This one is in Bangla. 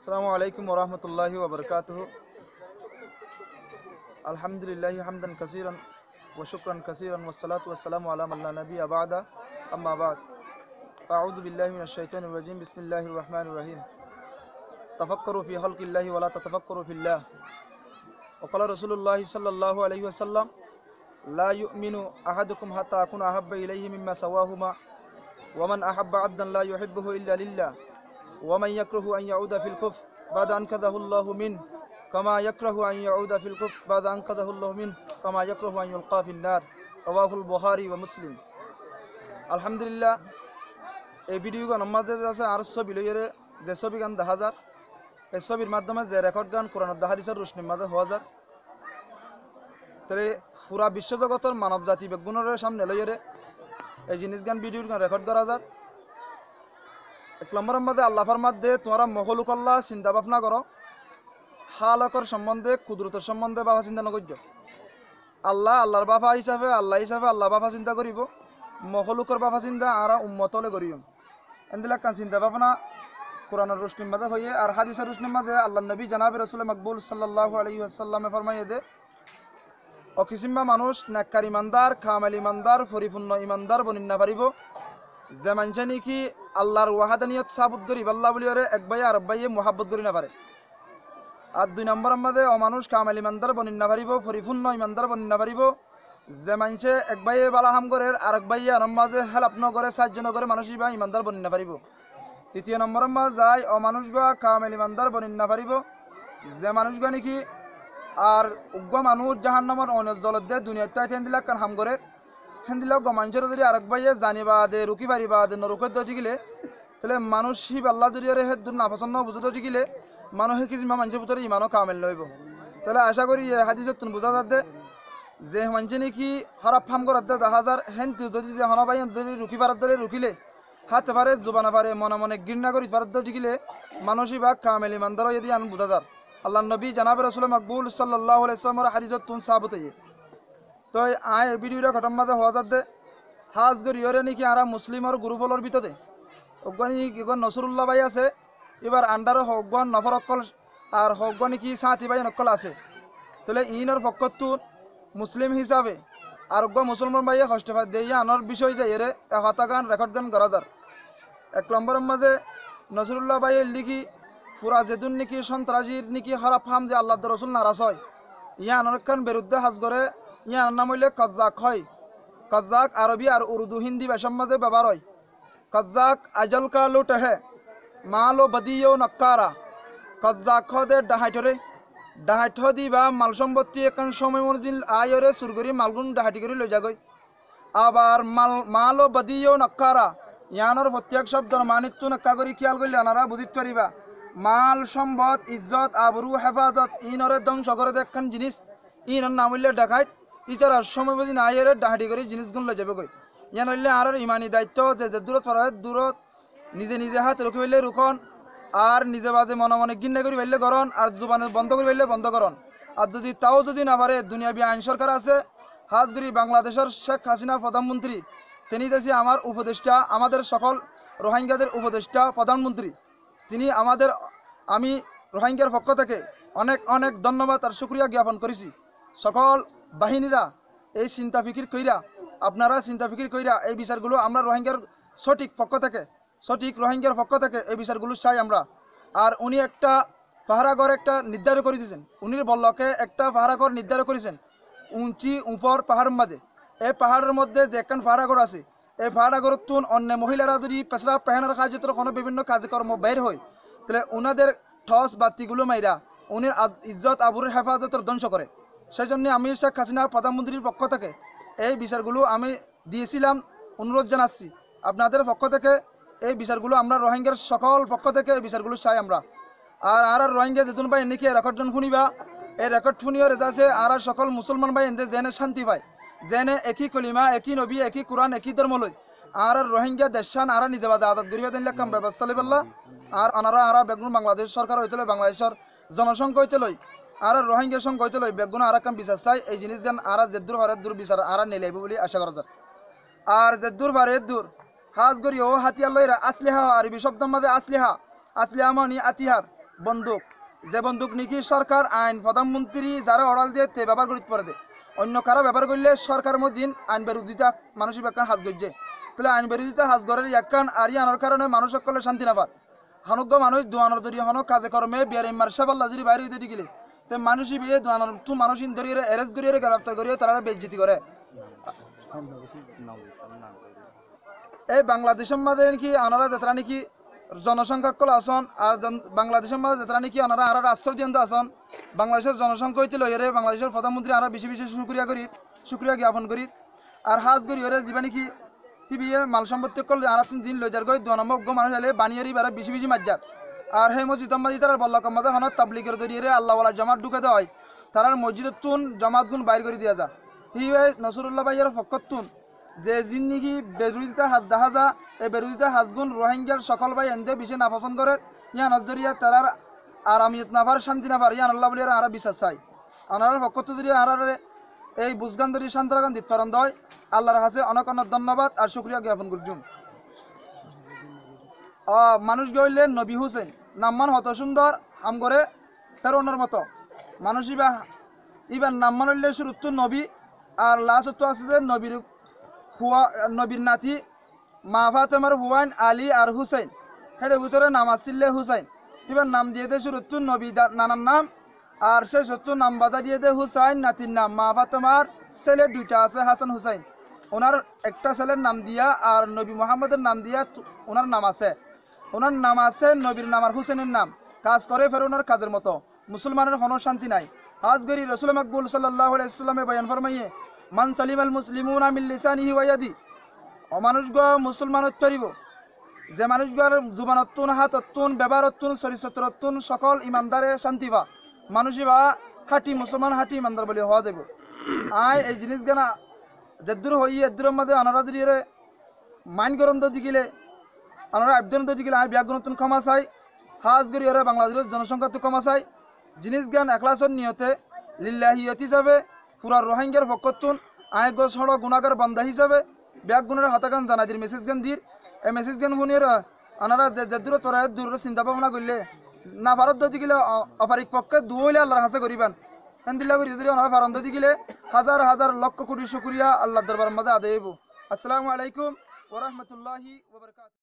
আসসালামু আলাইকুম ওয়া রাহমাতুল্লাহি ওয়া বারাকাতুহু। আলহামদুলিল্লাহি হামদান কাসীরান ওয়া শুকরান কাসীরান ওয়াস সালাতু ওয়াস সালামু আলা মান লা নাবিয়্যা বা'দা আম্মা বা'দ। আউযু বিল্লাহি মিনাশ শাইতানির রাজীম। বিসমিল্লাহির রাহমানির রাহিম। তাফাক্কারু ফি খালকিল্লাহি ওয়া লা তাতাফাক্কারু ফিল্লাহ। ওয়া ক্বালা রাসূলুল্লাহি সাল্লাল্লাহু আলাইহি ওয়াসাল্লাম লা ইউমিনু আহাদুকুম হাত্তা আকুনা আহাব্বা ইলাইহি মিম্মা সাওয়াহুমা ওয়া মান আহাব্বা 'abdan লা ইউহিব্বুহু ইল্লা লিল্লাহ ওয়া মান ইয়াকরাহু আন ইয়াউদা ফিল কুফর বা'দা আন কাযাহুল্লাহু মিন কামা ইয়াকরাহু আন ইয়াউদা ফিল কুফর বা'দা আন কাযাহুল্লাহু মিন কামা ইয়াকরাহু আন ইউলকা ফিন নার। রাওয়াহুল বুখারী ওয়া মুসলিম। আলহামদুলিল্লাহ, এই ভিডিও গান মাঝে আছে আর ছবি লইরে যে ছবি গান দেখা যার, এই ছবির মাধ্যমে যে রেকর্ড গান কোরআন ও হাদিসের রোশনির মাঝে হওয়া যার, তাহলে পুরা বিশ্বজগতের মানব জাতি বেগুনের সামনে লইরে এই জিনিস গান ভিডিও গান রেকর্ড করা যার। এক নম্বরের মধ্যে আল্লাহর মধ্যে তোমরা মখলুক আল্লাহ চিন্তা ভাবনা করো, হালকর সম্বন্ধে কুদরতের সম্বন্ধে বাবা চিন্তা নকর্য। আল্লাহর বাবা হিসাবে আল্লাহ বাবা চিন্তা করিব, মখলুকর বাবা চিন্তা আর উম্মতলে করিব। এন্দিলা কান চিন্তা ভাবনা কোরআনের রোশনির মাঝে হইয়ে আর হাদিসের রোশনির মাঝে আল্লাহ নবী জনাবে রাসূল মকবুল সাল্লাল্লাহু আলাইহি ওয়াসাল্লামে ফরমাইয়ে দে ও কিসিমা মানুষ নেককার ইমানদার, কামেল ইমানদার, পরিপূর্ণ ইমানদার বনিন না পারিব যে মানুষ নাকি আল্লাহর ওয়াহাদানিয়ত সাবুত করিব আল্লাহ বলি ওরে এক ভাই আর ভাইয়ে মোহাব্বত করি না পারে। আর দুই নম্বরের মধ্যে অমানুষ কামেল ইমানদার বনিন না পারিব, পরিপূর্ণ ইমানদার বনিন না পারিব যে মানুষে এক ভাইয়ে বালাহাম করে আর এক ভাইয়ে আর মাঝে হেল্প ন করে সাহায্য ন করে মানুষই বা ইমানদার বনিন না পারিব। তৃতীয় নম্বরের মাঝে যায় অমানুষ বা কামেল ইমানদার বনিন না পারিব যে মানুষগা নাকি আর উগ্র মানুষ জাহান্নামের অন্য জলত দিয়ে দুনিয়াতে চাইতে হেন্দিলাক কান হাম করে হেন্দিলাক মানুষের যদি আরেক ভাইয়ে জানিবা দে রুকি পারিবা দে নরুকে দিয়ে গিলে তাহলে মানুষ হিব আল্লাহ যদি হে দূর নাপছন্দ বুঝতে গিলে মানুষে কি মানুষের ভিতরে ইমানও কামেল লইব। তাহলে আশা করি হাদিসে তুমি বোঝা যাতে যে মানুষে নাকি খারাপ ফাম করার দেখা যার হেন যদি যে হনা ভাই যদি রুকি পারার ধরে রুকিলে হাতে পারে জোবানা পারে মনে মনে ঘৃণা করি পারার ধরে গিলে মানুষই বা কামেল ইমানদার যদি আমি বোঝা যার আল্লাহ নবী জনাবে রাসূল মকবুল সাল্লাল্লাহু আলাইহি ওয়াসাল্লামের হাদিসত তুন সাহাবত হইয়ে তো আয় ভিডিওটা ঘটন মাঝে হওয়া যাতে হাজ করি ওরে নাকি আর মুসলিমর গ্রুপলের ভিতরে অজ্ঞানী কিগন নসরুল্লাহ ভাই আছে, এবার আন্ডারও হকগণ নফর অকল আর হকগণ কি সাঁতি ভাই নকল আছে। তাহলে ইনর পক্ষতু মুসলিম হিসাবে আর মুসলমান ভাইয়ে হস্তেফা দিয়ে আনার বিষয় যে এরে হতাগান রেকর্ড গান করা যার। এক নম্বরের মাঝে নসরুল্লাহ ভাইয়ের লিখি পুরা যেদুন নাকি সন্ত্রাসীর নাকি খারাপ ফাম যে আল্লাহ রসুল নারাজ হয় ইয়া আনারখান বিরুদ্ধে হাজ করে ইয়ার নাম হইলে কজ্জাক হয়। কজ্জাক আরবি আর উর্দু হিন্দি ভাষার মাঝে ব্যবহার হয়। কজ্জাক আজল কা লুট হে মাল ও বদিও নক্কারা। কজ্জাক দে ডাহাইটরে ডাহাইট দিবা মাল সম্পত্তি এখন সময় মর্জিল আয়রে সুরগরি মালগুন ডাহাটি করে লই যাগই। আবার মাল ও বদিও নক্কারা ইয়ানোর প্রত্যেক শব্দর মানিত্য নক্কা করি খেয়াল করলে আনারা বুঝিত পারিবা মাল সম্পদ ইজ্জত আবরু হেফাজত ইনরে ধ্বংস করে দেখেন জিনিস ইনর নাম হইলে ডাকাইট ইটার সময় বুঝি না আয়রে ডাহাটি করে জিনিসগুলো লই যাবে গই। ইয়ান হইলে আর ইমানি দায়িত্ব যে দূরত পড়া দূরত নিজে নিজে হাত রুখি ফেললে রুখন আর নিজে বাজে মনে মনে গিন্না করি ফেললে করন আর জুবানে বন্ধ করে ফেললে বন্ধ করন। আর যদি তাও যদি না পারে দুনিয়াবি আইন সরকার আছে হাজগিরি বাংলাদেশের শেখ হাসিনা প্রধানমন্ত্রী তিনি দেশে আমার উপদেষ্টা আমাদের সকল রোহিঙ্গাদের উপদেষ্টা প্রধানমন্ত্রী তিনি আমাদের আমি রোহিঙ্গার পক্ষ থেকে অনেক অনেক ধন্যবাদ আর শুকরিয়া জ্ঞাপন করেছি। সকল বাহিনীরা এই চিন্তা ফিকির কইরা আপনারা চিন্তা ফিকির কইরা এই বিচারগুলো আমরা রোহিঙ্গার সঠিক রোহিঙ্গার পক্ষ থেকে এই বিচারগুলো চাই আমরা। আর উনি একটা পাহারাঘর একটা নির্ধারণ করে দিয়েছেন, উনি বল্লকে একটা পাহারাঘর নির্ধারণ করেছেন উঁচি উপর পাহাড়ের মাঝে। এই পাহাড়ের মধ্যে যে একখান পাহারাঘর আছে এই পাহারাঘর তুন অন্য মহিলারা যদি পেশরা পেহানোর কাজের কোনো বিভিন্ন কাজকর্ম বের হয় তাহলে ওনাদের ঠস বাতিগুলো মাইরা উনির ইজ্জত আবরুর হেফাজতের ধ্বংস করে। সেই জন্য আমি শেখ হাসিনা প্রধানমন্ত্রীর পক্ষ থেকে এই বিচারগুলো আমি দিয়েছিলাম, অনুরোধ জানাচ্ছি আপনাদের পক্ষ থেকে এই বিচারগুলো আমরা রোহিঙ্গার সকল পক্ষ থেকে এই বিচারগুলো চাই আমরা। আর রোহিঙ্গা যেতুন ভাই এনেকে রেকর্ডজন শুনিবা এই রেকর্ড শুনিও রেজাছে আর সকল মুসলমান ভাই এনে যেনে শান্তি পায় যেনে একই কলিমা একই নবী একই কোরআন একই ধর্ম লই আর রোহিঙ্গা দেশান আর নিজে বাজে আজাদ গরিবা দিন কাম ব্যবস্থা লই পারলা আর অনারা আর বেগুন বাংলাদেশ সরকার হইতে লই বাংলাদেশের জনসংখ্যা হইতে লই আর রোহিঙ্গা সংখ্যা হইতে লই বেগুন আর কাম বিচার চাই এই জিনিস গান আর যেদূর হারে দূর বিচার আর নিলাইব বলে আশা করা যায়। আর যেদূর বারে দূর হাজ গরি ও হাতিয়ার লইরা আসলিহা আরবি শব্দের মাঝে আসলিহা মানে আতিহার বন্দুক, যে বন্দুক নাকি সরকার আইন প্রধানমন্ত্রী যারা অর্ডার দিয়ে তে ব্যবহার করিতে পারে অন্য কারো ব্যবহার করলে সরকার মজিন আইন বিরোধিতা মানুষের একখান হাজ গজ্জে তাহলে আইন বিরোধিতা হাজ গড়ের একখান আর আনার কারণে মানুষ সকলে শান্তি না পায় হানুগ্য মানুষ দোয়ানোর দরিয়ে হন কাজে কর্মে বিয়ার মার্শাল আল্লাহ যদি বাইরে হইতে গেলে তো মানুষই বিয়ে দোয়ানোর তো মানুষ ধরিয়ে অ্যারেস্ট করিয়ে গ্রেফতার করিয়ে তারা বেজ্জিতি করে। এই বাংলাদেশের মাঝে নাকি আনারা যাত্রা নাকি জনসংখ্যা কল আসন আর বাংলাদেশের মাঝে যাত্রা নাকি আনারা আর আশ্চর্য আসন বাংলাদেশের জনসংখ্যা হইতে লইরে বাংলাদেশের প্রধানমন্ত্রী আরো বেশি বেশি শুক্রিয়া জ্ঞাপন করি আর হাজ করি ওরে যা নাকি টিভিয়ে মাল সম্পত্তি করলে আর দিন লই যার গই 2 নম্বর মানুষ এলে বানিয়ারি বারা বেশি বেশি মাজ্জার আর সেই মসজিদ মাঝে তারা বল্লকম মাঝে হন তাবলিগের জরিয়ে আল্লাহওয়ালা জামাত ঢুকে দেওয়া হয় তারার মসজিদের তুন জামাত গুণ বাইর করে দিয়া যা হি নসরুল্লাহ ভাইয়ের ফকতুন যে যিন নাকি বেরুদিতা হাজ দেখা যা এই বেরুদিতা হাজগুন রোহিঙ্গার সকল ভাই এনদে বেশি নাপছন্দ করে ইয়ান নজরিয়া তারার আরামিয়ত নাভার শান্তি নাভার ইয়ান আল্লাহ বলিয়ার আরা বিশ্বাস চাই আনার ফকত যদি আরারে এই বুজগান ধরি শান্তরাগান দিত পারন দয় আল্লাহর হাসে অনেক অনেক ধন্যবাদ আর শুক্রিয়া জ্ঞাপন করছুন। মানুষ গইলে নবী হুসেন নাম্মান হত সুন্দর আম করে ফেরোনের মতো মানুষ ইবার নাম্মান হইলে শুরুত্তর নবী আর লাস্ট আছে যে নবীর নাতি মা ফাতেমার হুয়াইন আলী আর হুসাইন হের ভিতরে নাম আসিলে হুসাইন এবার নাম দিয়ে দে শুরুত্তর নবী নানার নাম আর সে সত্য নাম বাধা দিয়ে দে হুসাইন নাতির নাম মা ফাতেমার ছেলে দুইটা আছে হাসান হুসাইন ওনার একটা ছেলের নাম দিয়া আর নবী মোহাম্মদের নাম দিয়া ওনার নাম আছে নবীর নাম আর হুসেনের নাম কাজ করে ফের ওনার কাজের মতো মুসলমানের কোনো শান্তি নাই আজ গরি রসুল মকবুল সাল্লাল্লাহু আলাইহি ওয়াসাল্লামে বয়ান ফরমাইয়ে মান সালিমাল মুসলিমুনা মিন লিসানিহি ওয়া ইয়াদি অমানুষগ মুসলমানত পারিব যে মানুষগর জুবানতুন হাততুন ব্যবহারতুন চরিত্রতুন সকল ইমানদারে শান্তি বা মানুষই বা হাঁটি মুসলমান হাঁটি ইমানদার বলে হওয়া যাব আয় এই জিনিস গানা যেদূর হই এদূরের মধ্যে আনারা দিয়ে মাইন গ্রন্থ দিগিলে আনারা আব্দন্ত দিগিলে আয় ব্যাগুণতুন ক্ষমা চাই হাজ গরি ওরা বাংলাদেশের জনসংখ্যা তো ক্ষমা চাই জিনিস জ্ঞান এখলাসর নিয়তে লিল্লাহিয়ত হিসাবে পুরা রোহিঙ্গার পক্ষতুন আয় গো সড় গুণাগার বান্দা হিসাবে ব্যাগ গুণের হাতাগান জানাদির মেসেজ গান দির এই মেসেজ গান শুনিয়ে আনারা যে দূর তোরা দূর চিন্তা ভাবনা করলে না ভারত যদি গেলে অপারিক পক্ষে দুইলে আল্লাহর হাসে করিবেন দিল্লা করি যদি ওনারা ফারন্দ দি গেলে হাজার হাজার লক্ষ কোটি শুকরিয়া আল্লাহ দরবার মধ্যে আদায় হইব। আসসালামু আলাইকুম ওয়া রাহমাতুল্লাহি ওয়া বারাকাতুহু।